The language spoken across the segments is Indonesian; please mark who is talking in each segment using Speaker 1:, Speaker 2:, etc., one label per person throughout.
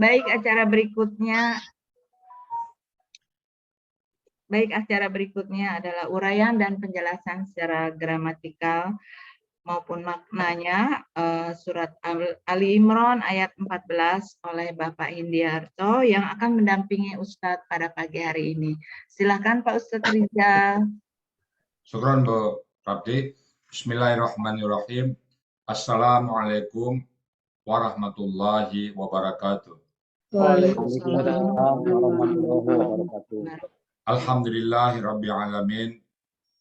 Speaker 1: Baik, acara berikutnya adalah uraian dan penjelasan secara gramatikal maupun maknanya surat Ali Imran ayat 14 oleh Bapak Hindiarto yang akan mendampingi Ustadz pada pagi hari ini. Silakan Pak Ustadz Rizal.
Speaker 2: Syukran Bu Rabdi. Bismillahirrahmanirrahim. Assalamualaikum warahmatullahi wabarakatuh.
Speaker 3: Waalaikumsalam warahmatullahi wabarakatuh.
Speaker 2: Alhamdulillahirabbil alamin.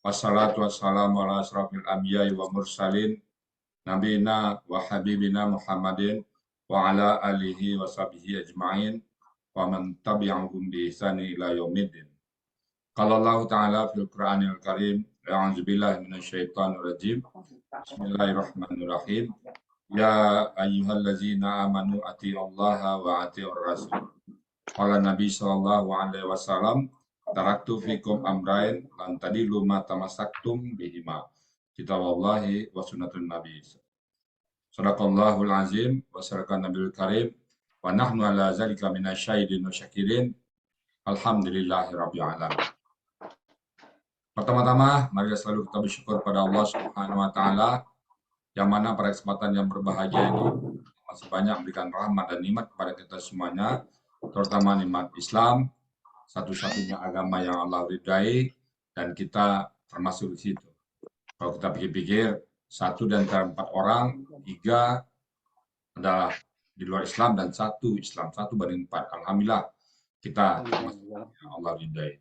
Speaker 2: Wassalatu wassalamu ala asrofil anbiya'i wa mursalin nabiyina wa habibina Muhammadin wa ala alihi wa sahbihi ajma'in wa man tabi'ahum bi ihsani ila yaumiddin. Qala Allah Ta'ala fil Qur'anil Karim, a'udzubillahi minasyaitonir rajim. Bismillahirrahmanirrahim. Ya ayyuhallazina amanu atiiullaha wa atiiur rasul. Qala Nabi sallallahu alaihi wasallam, taraktu fikum amrain lan tadillu ma tamassaktum bihima. Kitaballahi wa sunnatun nabi. Sadaqallahul azim wa sadaqan nabiyul karim wa nahnu ala zalika minasyahidin wa syakirin. Alhamdulillahirabbil alamin. Pertama-tama, mari selalu kita bersyukur pada Allah Subhanahu wa taala yang mana pada kesempatan yang berbahagia ini masih banyak memberikan rahmat dan nikmat kepada kita semuanya, terutama nikmat Islam, satu-satunya agama yang Allah ridai, dan kita termasuk di situ. Kalau kita pikir-pikir, 1 di antara 4 orang, 3 adalah di luar Islam dan 1 Islam, 1/4. Alhamdulillah kita termasuk yang Allah ridai.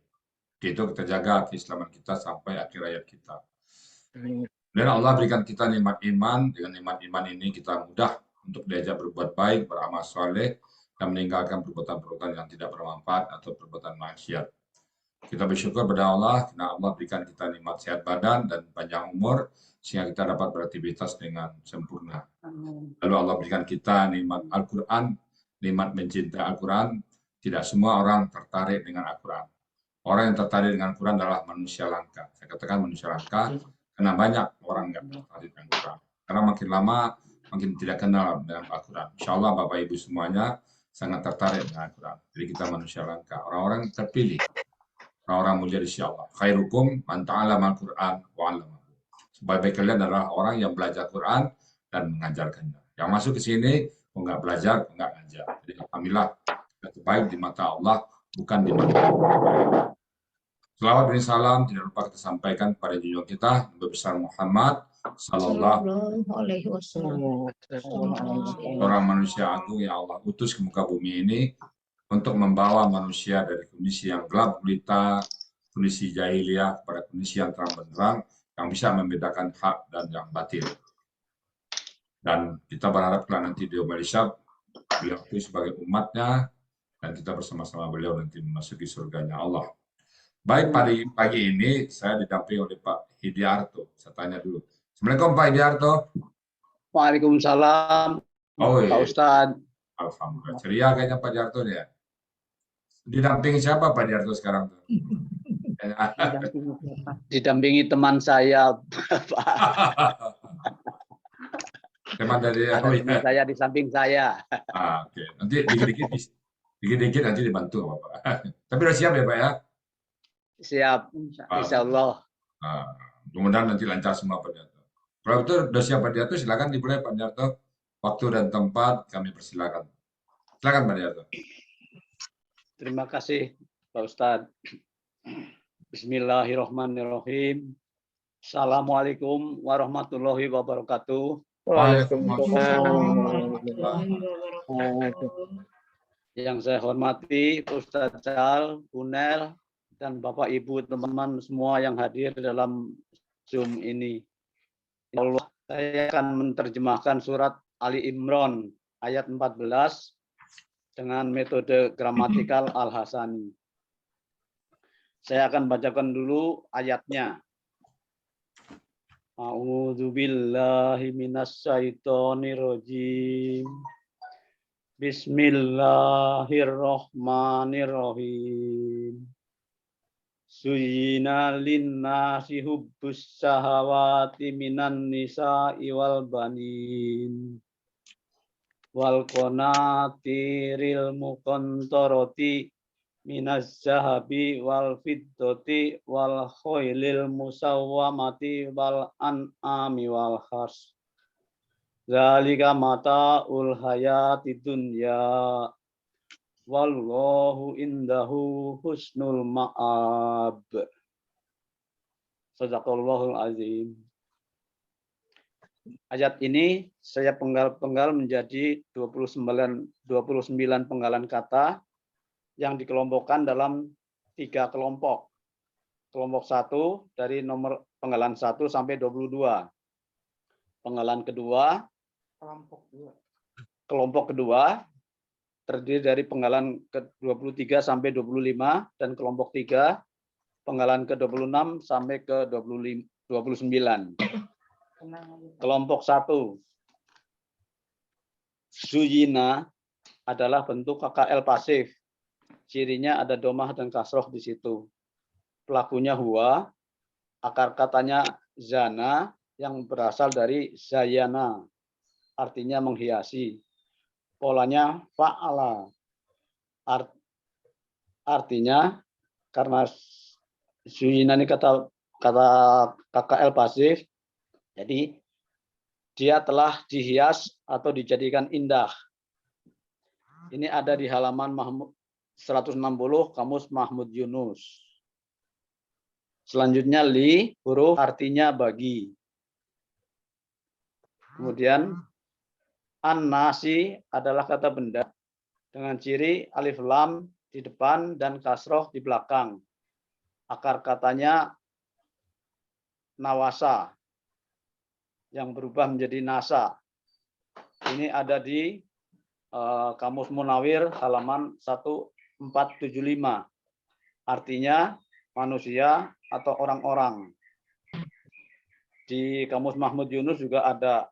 Speaker 2: Itu kita jaga keislaman kita sampai akhir hayat kita. Dan Allah berikan kita nikmat iman. Dengan nikmat iman ini kita mudah untuk diajak berbuat baik, beramal soleh, dan meninggalkan perbuatan-perbuatan yang tidak bermanfaat atau perbuatan maksiat. Kita bersyukur pada Allah karena Allah berikan kita nikmat sehat badan dan panjang umur sehingga kita dapat beraktivitas dengan sempurna. Lalu Allah berikan kita nikmat Al-Quran, nikmat mencintai Al-Quran. Tidak semua orang tertarik dengan Al-Quran. Orang yang tertarik dengan Al-Quran adalah manusia langka. Saya katakan manusia langka karena banyak orang yang tertarik dengan Al-Quran. Karena makin lama makin tidak kenal dengan Al-Quran. Insya Allah Bapak Ibu semuanya sangat tertarik dengan Al-Quran. Jadi kita manusia langka, orang-orang terpilih, orang-orang mulia di sisi Allah. Khairukum man ta'allama al-Quran wa 'allamahu. Sebaik-baik kalian adalah orang yang belajar Quran dan mengajarkannya. Yang masuk ke sini enggak belajar, enggak ngajar. Jadi alhamdulillah kita terbaik di mata Allah, bukan di mata Allah. Selawat dan salam tidak lupa kita sampaikan kepada junjungan kita Nabi besar Muhammad sallallahu alaihi wasallam, orang manusia agung yang Allah utus ke muka bumi ini untuk membawa manusia dari kondisi yang gelap gulita, kondisi jahiliyah pada kondisi yang terang benderang yang bisa membedakan hak dan yang batil. Dan kita berharap kalau nanti di Malaysia beliau itu sebagai umatnya dan kita bersama-sama beliau nanti memasuki surganya Allah. Baik, pagi ini saya didampingi oleh Pak Hidiarto. Saya tanya dulu. Assalamualaikum Pak Hidiarto.
Speaker 3: Waalaikumsalam.
Speaker 2: Oh, iya.
Speaker 3: Pak Ustadz.
Speaker 2: Alhamdulillah. Ceria kayaknya Pak Hidiarto ya. Didampingi siapa Pak Hidiarto sekarang?
Speaker 3: Didampingi teman saya, Pak.
Speaker 2: Teman dari
Speaker 3: teman saya di samping saya.
Speaker 2: Oke. Nanti dikit-dikit nanti dibantu Bapak. Tapi udah siap ya Pak ya?
Speaker 3: Siap, insya Allah.
Speaker 2: Mudah-mudahan nanti lancar semua Pak Diarto. Kalau itu sudah siap Pak Diarto, silakan dimulai Pak Diarto. Waktu dan tempat kami persilakan. Silakan Pak Diarto.
Speaker 3: Terima kasih Pak Ustadz. Bismillahirrahmanirrahim. Assalamualaikum warahmatullahi wabarakatuh.
Speaker 1: Waalaikumsalam.
Speaker 3: Yang saya hormati Ustadz Cal, Unel, dan Bapak Ibu teman-teman semua yang hadir dalam Zoom ini. Allah, saya akan menerjemahkan surat Ali Imran ayat 14 dengan metode gramatikal Al-Hasani. Saya akan bacakan dulu ayatnya. A'udzubillahi minasyaitonirrajim. Bismillahirrahmanirrahim. Suyina linnasi hubbus syahawati minan nisa'i wal banin wal qanatiril muqantarati minaz zahabi wal fiddati wal khailil musawwamati wal an'ami wal khars. Zalika mata'ul hayati dunya wallahu indahu husnul ma'ab. Sadaqallahul azim. Ayat ini saya penggal-penggal menjadi 29 penggalan kata yang dikelompokkan dalam 3 kelompok. Kelompok 1 dari nomor penggalan 1 sampai 22. Penggalan kedua, kelompok kedua terdiri dari penggalan ke-23 sampai 25 dan kelompok 3 penggalan ke-26 sampai ke-29. Kelompok 1. Zuyina adalah bentuk KKL pasif. Cirinya ada domah dan kasroh di situ. Pelakunya huwa, akar katanya zana yang berasal dari zayana, artinya menghiasi. Polanya fa'ala, artinya karena zuyina ini kata KKL pasif, jadi dia telah dihias atau dijadikan indah. Ini ada di halaman 160 Kamus Mahmud Yunus. Selanjutnya li, huruf artinya bagi. Kemudian an-nasi adalah kata benda dengan ciri alif lam di depan dan kasroh di belakang. Akar katanya nawasa yang berubah menjadi nasa. Ini ada di Kamus Munawir halaman 1475. Artinya manusia atau orang-orang. Di Kamus Mahmud Yunus juga ada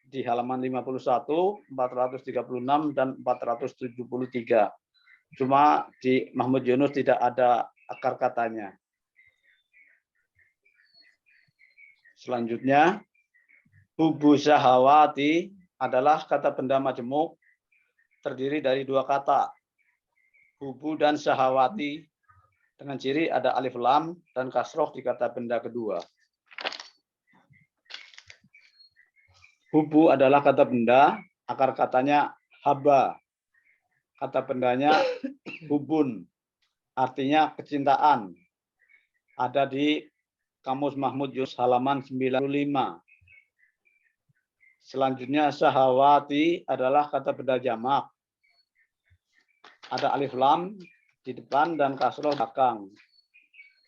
Speaker 3: di halaman 51, 436 dan 473. Cuma di Mahmud Yunus tidak ada akar katanya. Selanjutnya, hubu syahawati adalah kata benda majemuk terdiri dari 2 kata. Hubu dan syahawati dengan ciri ada alif lam dan kasroh di kata benda kedua. Hubu adalah kata benda, akar katanya haba. Kata bendanya hubun, artinya kecintaan. Ada di Kamus Mahmud Yunus halaman 95. Selanjutnya syahawati adalah kata benda jamak. Ada alif lam di depan dan kasroh belakang.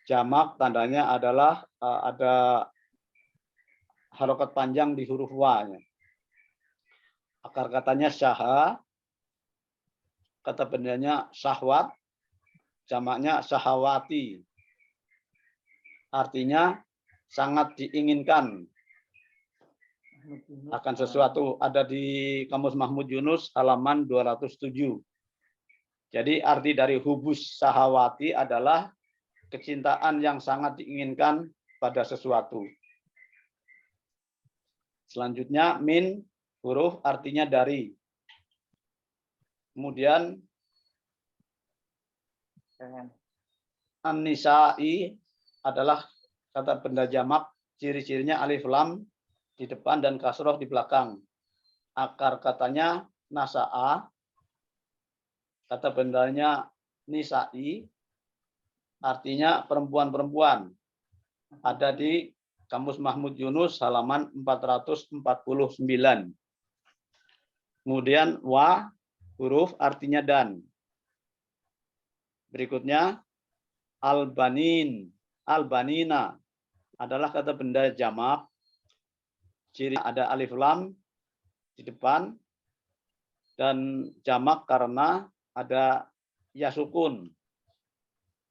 Speaker 3: Jamak tandanya adalah ada harokat panjang di huruf wa-nya. Akar katanya syaha, kata bendanya syahwat, jamaknya syahawati. Artinya sangat diinginkan akan sesuatu. Ada di Kamus Mahmud Yunus halaman 207. Jadi arti dari hubus syahawati adalah kecintaan yang sangat diinginkan pada sesuatu. Selanjutnya min, huruf artinya dari. Kemudian an-nisa'i adalah kata benda jamak, ciri-cirinya alif lam di depan dan kasroh di belakang. Akar katanya nasa'a, kata bendanya nisa'i, artinya perempuan-perempuan. Ada di Kamus Mahmud Yunus halaman 449. Kemudian wa, huruf artinya dan. Berikutnya al-banin, al-banina adalah kata benda jamak. Ciri ada alif lam di depan dan jamak karena ada ya sukun.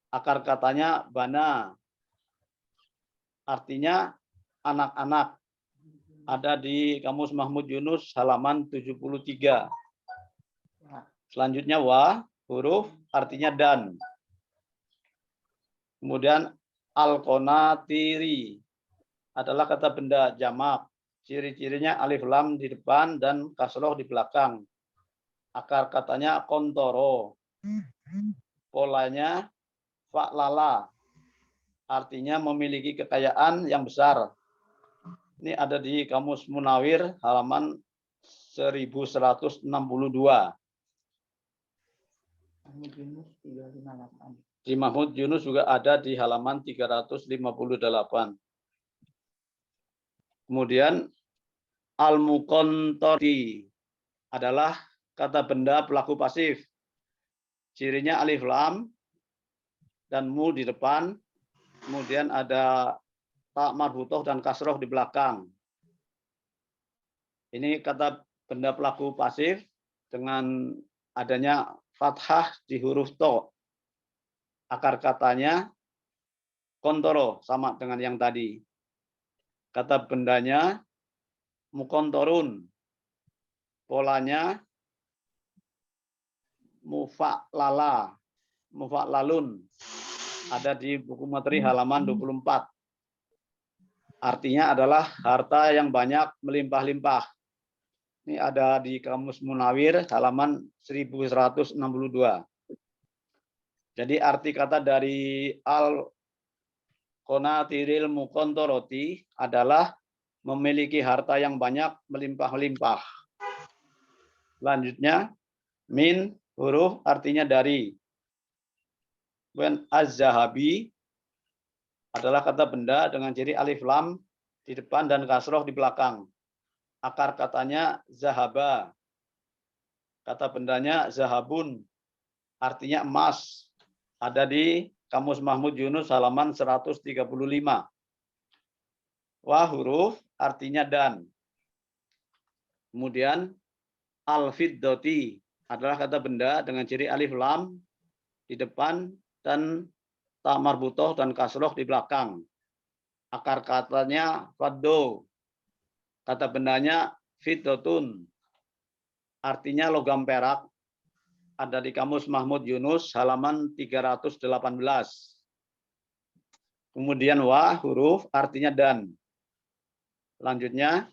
Speaker 3: Akar katanya bana. Artinya anak-anak. Ada di Kamus Mahmud Yunus halaman 73. Selanjutnya wa, huruf artinya dan. Kemudian al-qanatiri adalah kata benda jamak. Ciri-cirinya alif lam di depan dan kasroh di belakang. Akar katanya kontoro. Polanya fa'lala. Artinya memiliki kekayaan yang besar. Ini ada di Kamus Munawir halaman 1162. Di Mahmud Yunus juga ada di halaman 358. Kemudian al-muqantori adalah kata benda pelaku pasif. Cirinya alif lam dan mu di depan. Kemudian ada ta marbutoh dan kasroh di belakang. Ini kata benda pelaku pasif dengan adanya fathah di huruf to. Akar katanya kontoro, sama dengan yang tadi. Kata bendanya mukontorun. Polanya mufa'lala, mufa'lalun. Ada di buku materi halaman 24. Artinya adalah harta yang banyak melimpah-limpah. Ini ada di Kamus Munawir halaman 1162. Jadi arti kata dari al-qonatiril mukontoroti adalah memiliki harta yang banyak melimpah-limpah. Selanjutnya, min huruf artinya dari. Kemudian az-zahabi adalah kata benda dengan ciri alif lam di depan dan kasroh di belakang. Akar katanya zahaba. Kata bendanya zahabun. Artinya emas. Ada di Kamus Mahmud Yunus halaman 135. Wa huruf artinya dan. Kemudian al-fiddoti adalah kata benda dengan ciri alif lam di depan dan ta marbutoh dan kasroh di belakang. Akar katanya faddo. Kata bendanya fiddotun. Artinya logam perak. Ada di Kamus Mahmud Yunus halaman 318. Kemudian wa huruf artinya dan. Selanjutnya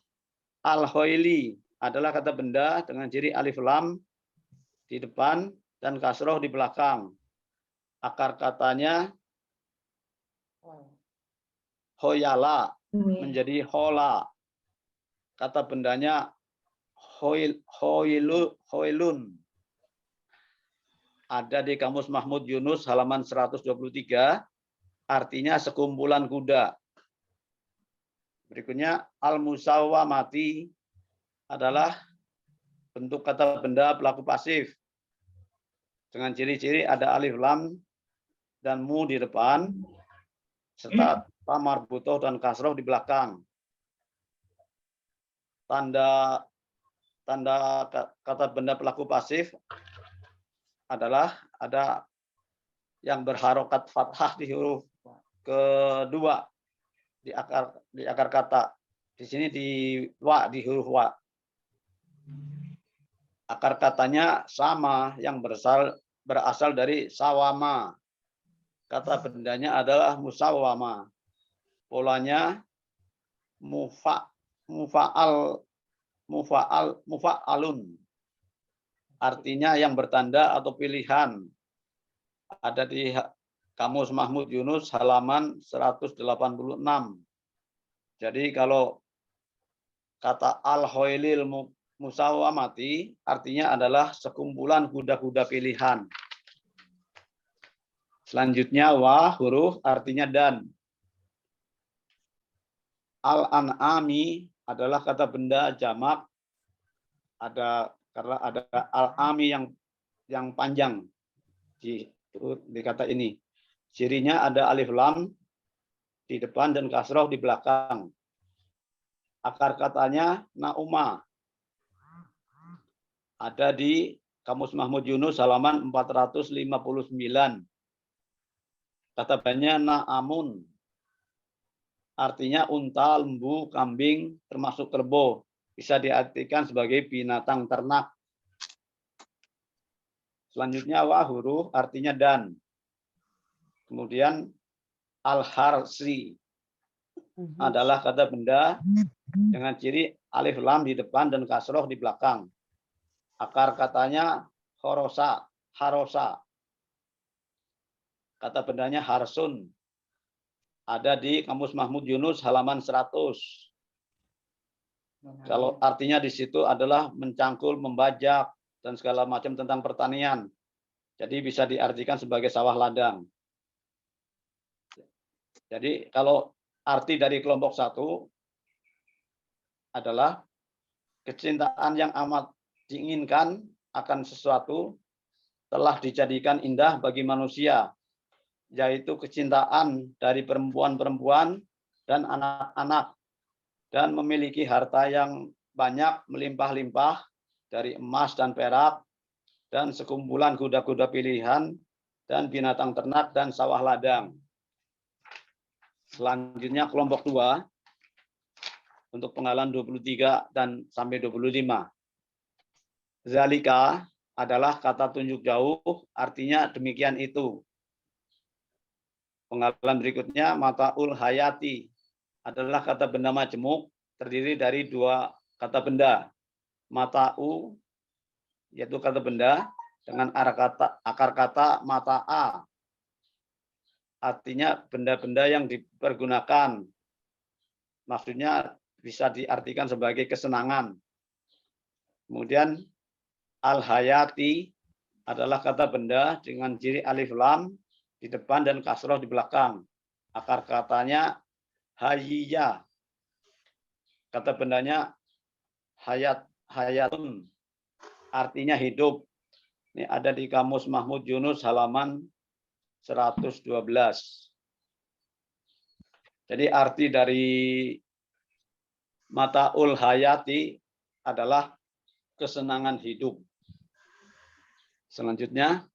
Speaker 3: al-hoili adalah kata benda dengan ciri alif lam di depan dan kasroh di belakang. Akar katanya hoyala menjadi hola. Kata bendanya hoilun. Ada di Kamus Mahmud Yunus halaman 123. Artinya sekumpulan kuda. Berikutnya al-musawwamati adalah bentuk kata benda pelaku pasif. Dengan ciri-ciri ada alif lam dan mu di depan serta ta marbutoh dan kasroh di belakang. Tanda kata benda pelaku pasif adalah ada yang berharokat fathah di huruf kedua di akar kata. Di sini di wa, di huruf wa. Akar katanya sama yang berasal dari sawama. Kata bendanya adalah musawwama. Polanya mufa'alun. Artinya yang bertanda atau pilihan. Ada di Kamus Mahmud Yunus halaman 186. Jadi kalau kata al-hoilil musawwamati artinya adalah sekumpulan kuda-kuda pilihan. Selanjutnya wa huruf artinya dan. Al-an'ami adalah kata benda jamak. Karena ada al-ami yang panjang di kata ini. Cirinya ada alif lam di depan dan kasroh di belakang. Akar katanya nauma. Ada di Kamus Mahmud Yunus halaman 459. Kata bendanya na'amun. Artinya unta, lembu, kambing, termasuk kerbau. Bisa diartikan sebagai binatang ternak. Selanjutnya wa huruf artinya dan. Kemudian al-harsi. adalah kata benda dengan ciri alif lam di depan dan kasroh di belakang. Akar katanya horosa, harosa. Kata bendanya harsun. Ada di Kamus Mahmud Yunus halaman 100. Kalau artinya di situ adalah mencangkul, membajak, dan segala macam tentang pertanian. Jadi bisa diartikan sebagai sawah ladang. Jadi kalau arti dari kelompok 1 adalah kecintaan yang amat diinginkan akan sesuatu telah dijadikan indah bagi manusia, yaitu kecintaan dari perempuan-perempuan dan anak-anak, dan memiliki harta yang banyak melimpah-limpah dari emas dan perak, dan sekumpulan kuda-kuda pilihan, dan binatang ternak, dan sawah ladang. Selanjutnya kelompok 2, untuk penggalan 23 dan sampai 25. Zalika adalah kata tunjuk jauh, artinya demikian itu. Penggalan berikutnya, mataul hayati, adalah kata benda majemuk, terdiri dari 2 kata benda. Mata'u, yaitu kata benda, dengan akar kata mata'a. Artinya benda-benda yang dipergunakan. Maksudnya bisa diartikan sebagai kesenangan. Kemudian al-hayati adalah kata benda dengan ciri alif lam di depan dan kasroh di belakang. Akar katanya hayya. Kata bendanya hayatun. Artinya hidup. Ini ada di Kamus Mahmud Yunus halaman 112. Jadi arti dari mataul hayati adalah kesenangan hidup. Selanjutnya,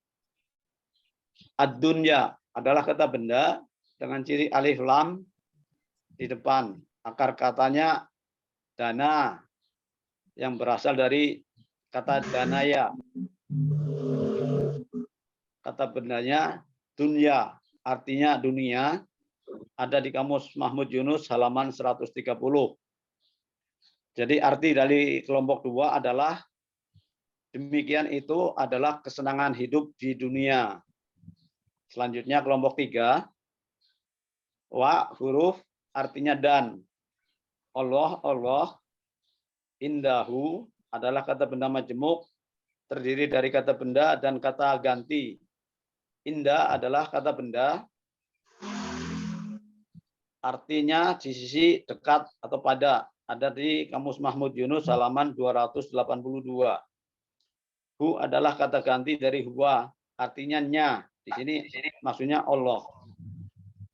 Speaker 3: ad-dunya adalah kata benda dengan ciri alif lam di depan. Akar katanya dana, yang berasal dari kata danaya. Kata bendanya dunya, artinya dunia, ada di Kamus Mahmud Yunus halaman 130. Jadi arti dari kelompok 2 adalah demikian itu adalah kesenangan hidup di dunia. Selanjutnya kelompok 3, wa huruf artinya dan. Allah, indahu adalah kata benda majemuk, terdiri dari kata benda dan kata ganti. Indah adalah kata benda, artinya di sisi dekat atau pada. Ada di Kamus Mahmud Yunus halaman 282. Hu adalah kata ganti dari huwa, artinya nya. Di sini maksudnya Allah.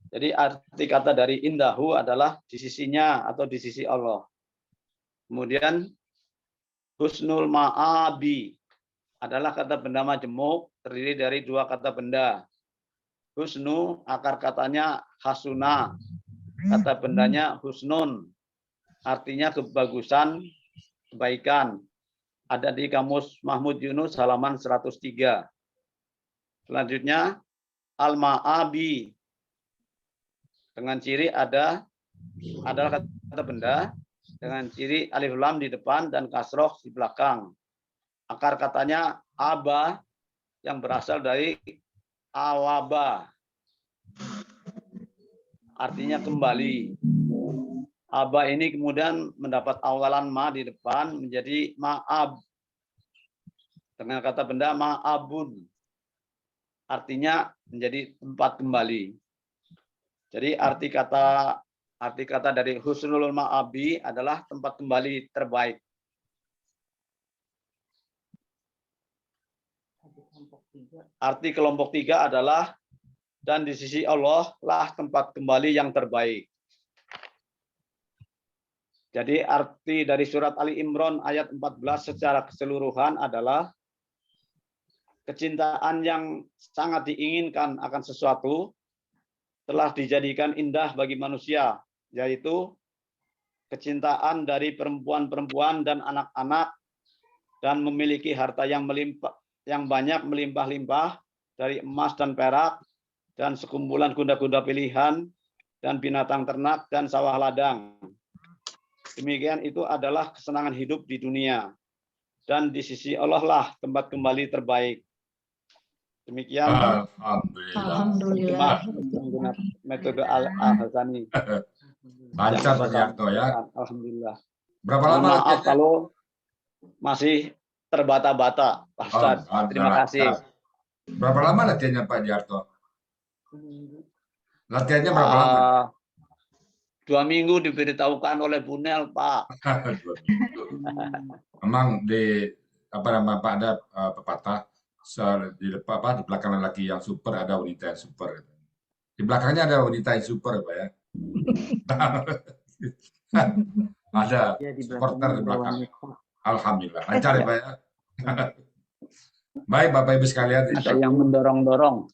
Speaker 3: Jadi arti kata dari indahu adalah di sisinya atau di sisi Allah. Kemudian husnul ma'abi adalah kata benda majemuk, terdiri dari 2 kata benda. Husnu, akar katanya hasuna. Kata bendanya husnun, artinya kebagusan, kebaikan. Ada di Kamus Mahmud Yunus halaman 103. Selanjutnya, al-ma'abi. Dengan ciri adalah kata benda dengan ciri alif lam di depan dan kasroh di belakang. Akar katanya aba, yang berasal dari awaba, artinya kembali. Aba ini kemudian mendapat awalan ma di depan menjadi ma'ab. Dengan kata benda ma'abun, artinya menjadi tempat kembali. Jadi arti kata dari husnul ma'abi adalah tempat kembali terbaik. Arti kelompok 3 adalah dan di sisi Allah lah tempat kembali yang terbaik. Jadi arti dari surat Ali Imran ayat 14 secara keseluruhan adalah kecintaan yang sangat diinginkan akan sesuatu telah dijadikan indah bagi manusia, yaitu kecintaan dari perempuan-perempuan dan anak-anak, dan memiliki harta yang banyak melimpah-limpah dari emas dan perak, dan sekumpulan kuda-kuda pilihan, dan binatang ternak dan sawah ladang. Demikian itu adalah kesenangan hidup di dunia. Dan di sisi Allah lah tempat kembali terbaik. Demikian
Speaker 2: Alhamdulillah.
Speaker 3: menggunakan metode Al-Hasani.
Speaker 2: Lancar Pak Yarto ya.
Speaker 3: Alhamdulillah.
Speaker 2: Berapa
Speaker 3: Mohon
Speaker 2: lama
Speaker 3: maaf
Speaker 2: latihannya?
Speaker 3: kalau masih terbata-bata, Pak Ustadz. Terima kasih.
Speaker 2: Berapa lama latihannya Pak Yarto? Latihannya berapa lama?
Speaker 3: 2 minggu diberitahukan oleh Bunel, Pak.
Speaker 2: 2 minggu. Memang di apa nama Pak ada pepatah di belakang lelaki yang super ada wanita yang super. Di belakangnya ada wanita yang super Pak ya. Ada supporter di belakang. Alhamdulillah lancar ya Pak ya. Baik Bapak Ibu sekalian.
Speaker 3: Ada yang mendorong-dorong.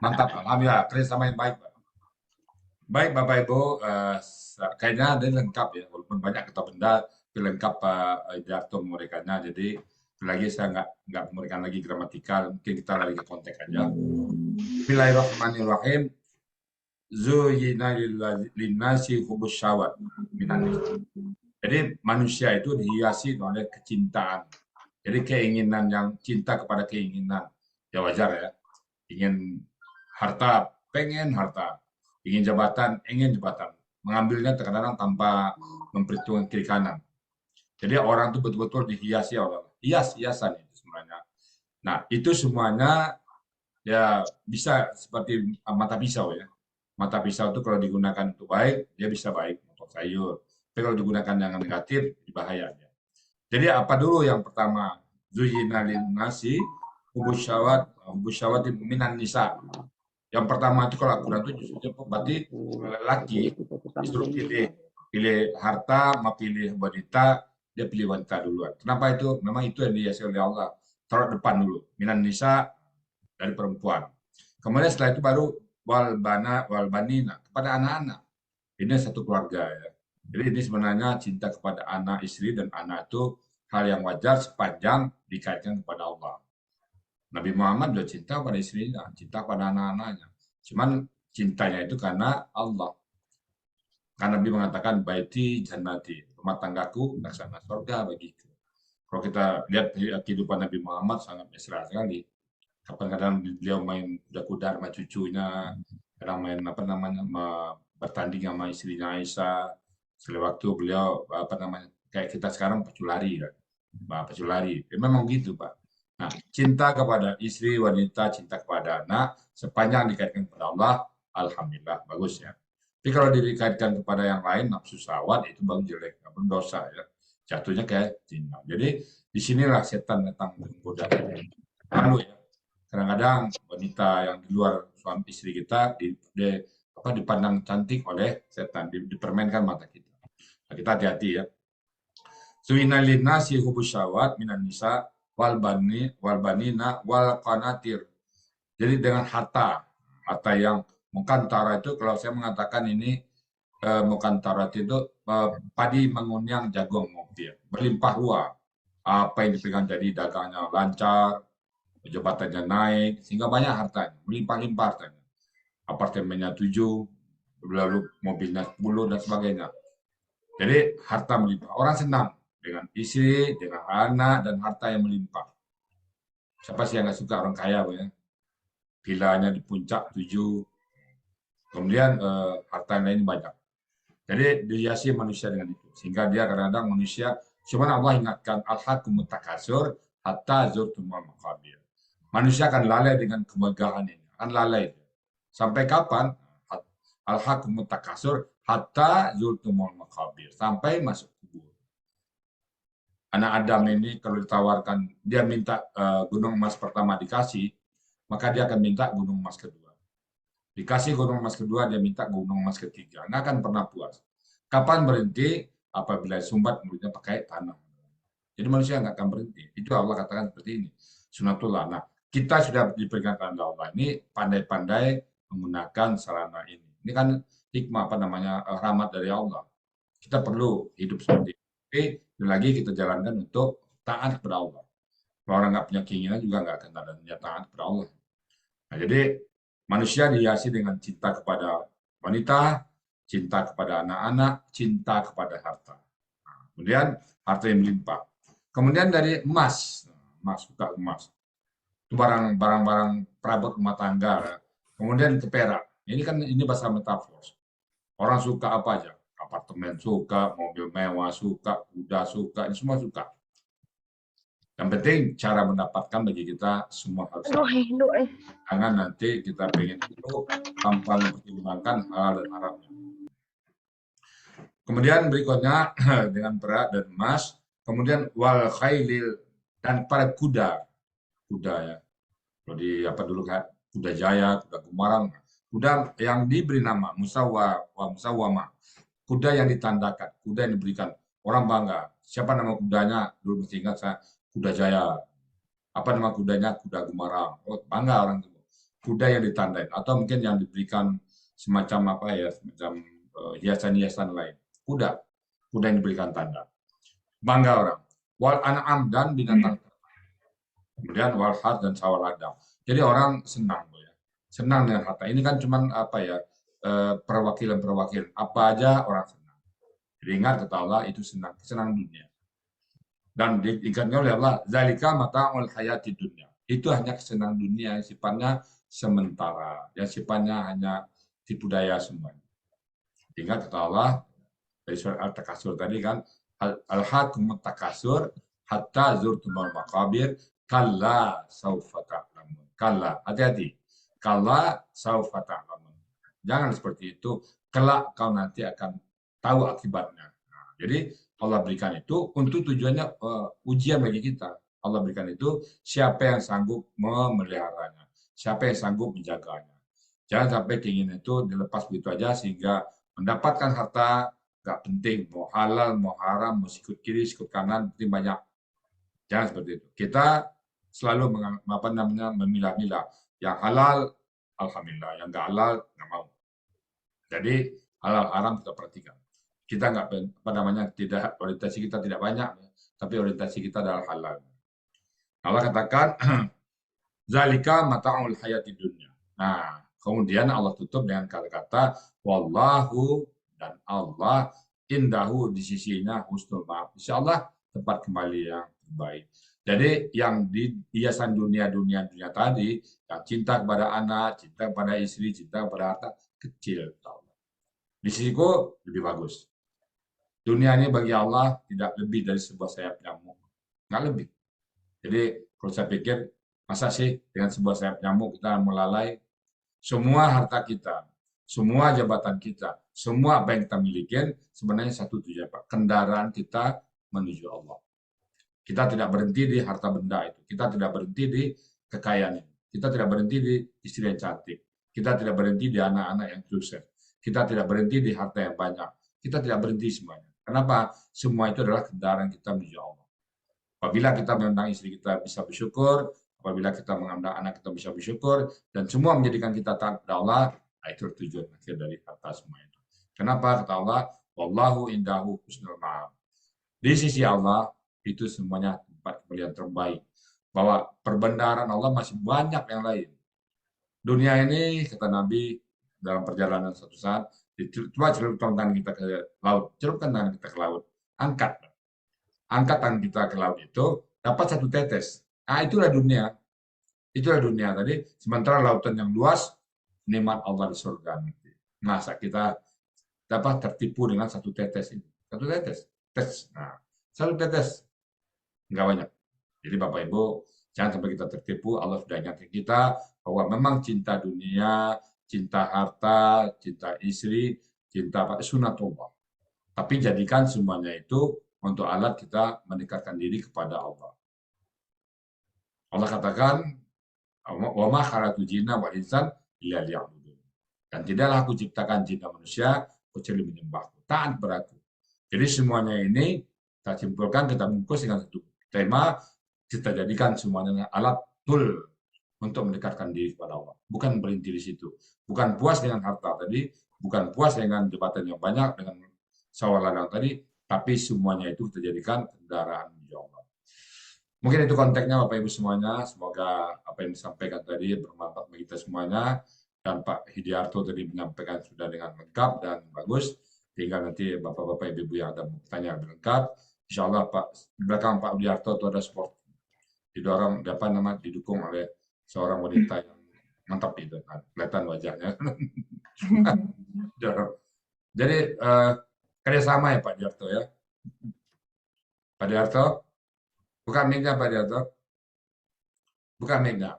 Speaker 2: Mantap, alhamdulillah kerjasama yang baik Pak. Baik Bapak Ibu, kayaknya ada lengkap ya, walaupun banyak kata benda, tapi lengkap Pak Yarto memberikannya. Jadi lagi saya nggak memberikan lagi gramatikal, mungkin kita lari ke konteks aja. Bismillahirrahmanirrahim. Zuyyina linnasi hubbus syahwat minan nisa. Jadi manusia itu dihiasi oleh kecintaan. Jadi keinginan yang cinta kepada keinginan. Ya wajar ya. Ingin harta, pengen harta. Ingin jabatan, ingin jabatan. Mengambilnya terkadang tanpa memperhitungkan kiri kanan. Jadi orang itu betul-betul dihiasi oleh hiasan itu sebenarnya. Nah, itu semuanya ya bisa seperti mata pisau ya. Mata pisau itu kalau digunakan untuk baik, dia bisa baik untuk sayur. Tapi kalau digunakan yang negatif, bahayanya. Jadi apa dulu yang pertama? Zuyyina linnasi hubbus syahwat minan nisa. Yang pertama itu kalau Al-Quran itu berarti lelaki disuruh pilih harta, mau pilih wanita, dia pilih wanita duluan. Kenapa itu? Memang itu yang dihiasi oleh Allah. Taruh depan dulu. Minan nisa dari perempuan. Kemudian setelah itu baru wal banina kepada anak-anak. Ini satu keluarga ya. Jadi ini sebenarnya cinta kepada anak, istri dan anak itu hal yang wajar sepanjang dikaitkan kepada Allah. Nabi Muhammad juga cinta pada istrinya, cinta pada anak-anaknya. Cuman cintanya itu karena Allah. Karena Nabi mengatakan baiti jannati, rumah tanggaku laksana surga bagiku. Kalau kita lihat kehidupan Nabi Muhammad sangat mesra sekali. Kadang-kadang beliau main kuda-kuda sama cucunya, kadang main bertanding sama istrinya Aisyah. Sewaktu beliau kayak kita sekarang peculari kan. Peculari. Ya, memang gitu, Pak. Nah, cinta kepada istri, wanita, cinta kepada anak, sepanjang dikaitkan kepada Allah, alhamdulillah, bagus ya. Tapi kalau dikaitkan kepada yang lain, nafsu syahwat, itu baru jelek, dosa ya. Jatuhnya kayak zina. Jadi, disinilah setan datang menggoda. Lalu ya, kadang-kadang wanita yang di luar suami istri kita dipandang cantik oleh setan, dipermainkan mata kita. Nah, kita hati-hati ya. Zuyyina linnasi hubbus syahwat minan nisa wal banina wal qanatir. Jadi dengan harta yang mukantara itu, kalau saya mengatakan ini mukantara itu padi mengunyang jagung berlimpah ruah. Apa yang dipegang jadi dagangnya lancar, jabatannya naik, sehingga banyak hartanya, melimpah-limpah hartanya. Apartemennya 7, lalu mobilnya 10 dan sebagainya. Jadi harta melimpah. Orang senang dengan istri, dengan anak, dan harta yang melimpah. Siapa sih yang nggak suka orang kaya, ya? Vilanya di puncak 7, kemudian harta lain banyak. Jadi dihiasi manusia dengan itu, sehingga dia kadang-kadang manusia. Cuman Allah ingatkan al-hakumut takasur hatta zurtumul maqabir. Manusia akan lalai dengan kemegahan ini, akan lalai. Sampai kapan? Al-hakumut takasur hatta zurtumul maqabir, sampai masuk kubur. Anak Adam ini kalau ditawarkan, dia minta gunung emas pertama dikasih, maka dia akan minta gunung emas kedua. Dikasih gunung emas kedua, dia minta gunung emas ketiga. Nggak akan pernah puas. Kapan berhenti? Apabila sumbat mulutnya pakai tanah. Jadi manusia nggak akan berhenti. Itu Allah katakan seperti ini. Sunatullah. Nah, kita sudah diperingatkan oleh Allah ini pandai-pandai menggunakan sarana ini. Ini kan hikmah rahmat dari Allah. Kita perlu hidup seperti ini. Tapi lagi kita jalankan untuk taat kepada Allah. Kalau orang nggak punya keinginan juga nggak akan ada taat kepada Allah. Nah, jadi Manusia dihiasi dengan cinta kepada wanita, cinta kepada anak-anak, cinta kepada harta. Kemudian harta yang melimpah. Kemudian dari emas, emas suka emas. Itu barang-barang perabot rumah tangga. Kemudian ke perak. Ini bahasa metafor. Orang suka apa aja? Apartemen suka, mobil mewah suka, kuda suka, ini semua suka. Yang penting cara mendapatkan bagi kita semua harus sama. Jangan nanti kita pengen itu tanpa mempertimbangkan halal dan haramnya. Kemudian berikutnya dengan perak dan emas, kemudian wal khailil dan para kuda, kuda ya. Kalau di apa dulu kan kuda jaya, kuda gumarang, kuda yang diberi nama musawwama, kuda yang ditandakan, kuda yang diberikan orang bangga. Siapa nama kudanya? Dulu mesti ingat saya, kuda jaya. Apa nama kudanya? Kuda gumarang. Oh, bangga orang itu. Kuda yang ditandain atau mungkin yang diberikan semacam apa ya, semacam hiasan-hiasan lain. Kuda yang diberikan tanda. Bangga orang. Wal an'am dan binatang. Kemudian wal had dan sawal ladang. Jadi orang senang, ya. Senang dengan harta. Ini kan cuman apa ya, perwakilan. Apa aja orang senang. Jadi ingat kata Allah itu senang dunia. Dan diingatkan oleh Allah, zalika mata'ul hayati dunia. Itu hanya kesenangan dunia yang sifatnya sementara, yang sifatnya hanya tipu daya semuanya. Ingat kata Allah dari surat Al-Takasur tadi kan, al-hakumut takasur hatta zurtumul maqabir kalla saufa ta'lamun. Kalla, hati-hati. Kalla saufa ta'lamun. Jangan seperti itu, kelak kau nanti akan tahu akibatnya. Nah, jadi Allah berikan itu untuk tujuannya ujian bagi kita. Allah berikan itu siapa yang sanggup memeliharanya, siapa yang sanggup menjaganya. Jangan sampai keinginan itu dilepas begitu aja sehingga mendapatkan harta nggak penting, mau halal, mau haram, mau sikut kiri, sikut kanan, penting banyak. Jangan seperti itu. Kita selalu memilah-milah. Yang halal, alhamdulillah. Yang nggak halal, nggak mau. Jadi halal haram kita perhatikan. Kita nggak tidak orientasi kita tidak banyak, tapi orientasi kita adalah halal. Allah katakan zalika mata'ul hayati dunya. Nah, kemudian Allah tutup dengan kata-kata wallahu, dan Allah indahu, di sisinya husnul ma'ab. Insyaallah tempat kembali yang terbaik. Jadi yang di hiasan dunia tadi, yang cinta kepada anak, cinta kepada istri, cinta kepada harta, kecil. Di sisiku lebih bagus. Dunia ini bagi Allah tidak lebih dari sebuah sayap nyamuk. Nggak lebih. Jadi kalau saya pikir, masa sih dengan sebuah sayap nyamuk kita melalai semua harta kita, semua jabatan kita, semua apa yang kita miliki, sebenarnya satu tujuan, Pak. Kendaraan kita menuju Allah. Kita tidak berhenti di harta benda itu. Kita tidak berhenti di kekayaan ini. Kita tidak berhenti di istri yang cantik. Kita tidak berhenti di anak-anak yang sukses. Kita tidak berhenti di harta yang banyak. Kita tidak berhenti semuanya. Kenapa? Semua itu adalah kendaraan kita menuju Allah. Apabila kita memandang istri kita bisa bersyukur, apabila kita mengambil anak kita bisa bersyukur, dan semua menjadikan kita taat kepada Allah, itu tujuan akhir dari harta semua itu. Kenapa? Kata Allah, wallahu indahu husnul ma'ab. Di sisi Allah, itu semuanya tempat kembali yang terbaik. Bahwa perbendaharaan Allah masih banyak yang lain. Dunia ini, kata Nabi, dalam perjalanan satu saat, coba celupkan tangan kita ke laut, celupkan tangan kita ke laut, angkat tangan kita ke laut itu, dapat satu tetes. Nah, itulah dunia. Itulah dunia tadi. Sementara lautan yang luas, nikmat Allah di surga nanti. Masa kita dapat tertipu dengan satu tetes ini. Satu tetes. Nah, satu tetes. Enggak banyak. Jadi Bapak Ibu, jangan sampai kita tertipu. Allah sudah ingatkan kita bahwa memang cinta dunia, cinta harta, cinta istri, cinta sunatullah. Tapi jadikan semuanya itu untuk alat kita mendekatkan diri kepada Allah. Allah katakan, wa ma khalaqtul jinna wal insan illa liya'budun. Dan tidaklah aku ciptakan jin dan manusia kecuali menyembahku, taat beratu. Jadi semuanya ini kita simpulkan, kita bungkus dengan satu tema, kita jadikan semuanya alat tool untuk mendekatkan diri kepada Allah. Bukan berhenti di situ. Bukan puas dengan harta tadi, bukan puas dengan jabatan yang banyak, dengan sawalan tadi, tapi semuanya itu kita jadikan kendaraan menuju Allah. Mungkin itu konteksnya Bapak Ibu semuanya. Semoga apa yang disampaikan tadi bermanfaat bagi kita semuanya. dan Pak Hidiarto tadi menyampaikan sudah dengan lengkap dan bagus. Tinggal nanti bapak-bapak ibu-ibu yang ada bertanya lebih lengkap. Insya Allah Pak, di belakang Pak Hidiarto itu ada support, didorong, didukung oleh seorang wanita yang mantap itu, kelihatan wajahnya. Jadi kerjasama ya Pak Hidiarto ya. Pak Hidiarto, bukan mic-nya Pak Hidiarto. Bukan mic-nya.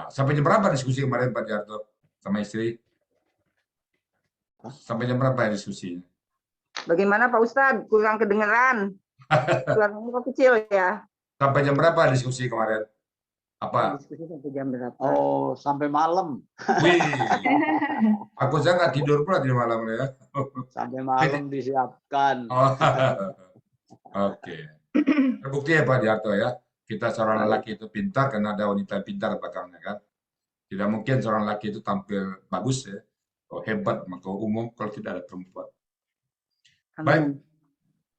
Speaker 2: Sampai jam berapa diskusi kemarin Pak Hidiarto sama istri? Sampai jam berapa ya diskusinya?
Speaker 4: Bagaimana Pak Ustadz? Kurang kedengeran. Suaranya kok kecil ya?
Speaker 2: Sampai jam berapa diskusi kemarin? Apa?
Speaker 4: Diskusi sampai jam berapa?
Speaker 3: Oh, sampai malam.
Speaker 2: Wih, aku saya nggak tidur pula di malam ya.
Speaker 3: Sampai malam disiapkan.
Speaker 2: Oh, oke. Terbukti ya Pak Hidiarto ya. Kita seorang lelaki itu pintar karena ada wanita pintar belakangnya kan. Tidak mungkin seorang lelaki itu tampil bagus ya, hebat, maka umum kalau tidak ada perempuan. Baik,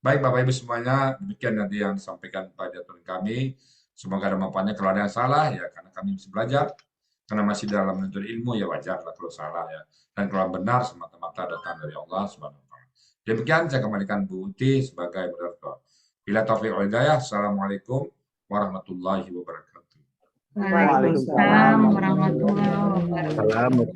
Speaker 2: baik Bapak Ibu semuanya, demikian nanti yang disampaikan Pak Hidiarto kami. Semoga ada manfaatnya. Kalau ada yang salah ya karena kami masih belajar, karena masih dalam menuntut ilmu ya wajarlah kalau salah ya. Dan kalau benar semata-mata datang dari Allah Subhanahu wa taala. Demikian saya kembalikan Bu Uti sebagai moderator. Bila taufiq wal hidayah. Assalamualaikum warahmatullahi wabarakatuh.
Speaker 1: Waalaikumsalam warahmatullahi wabarakatuh.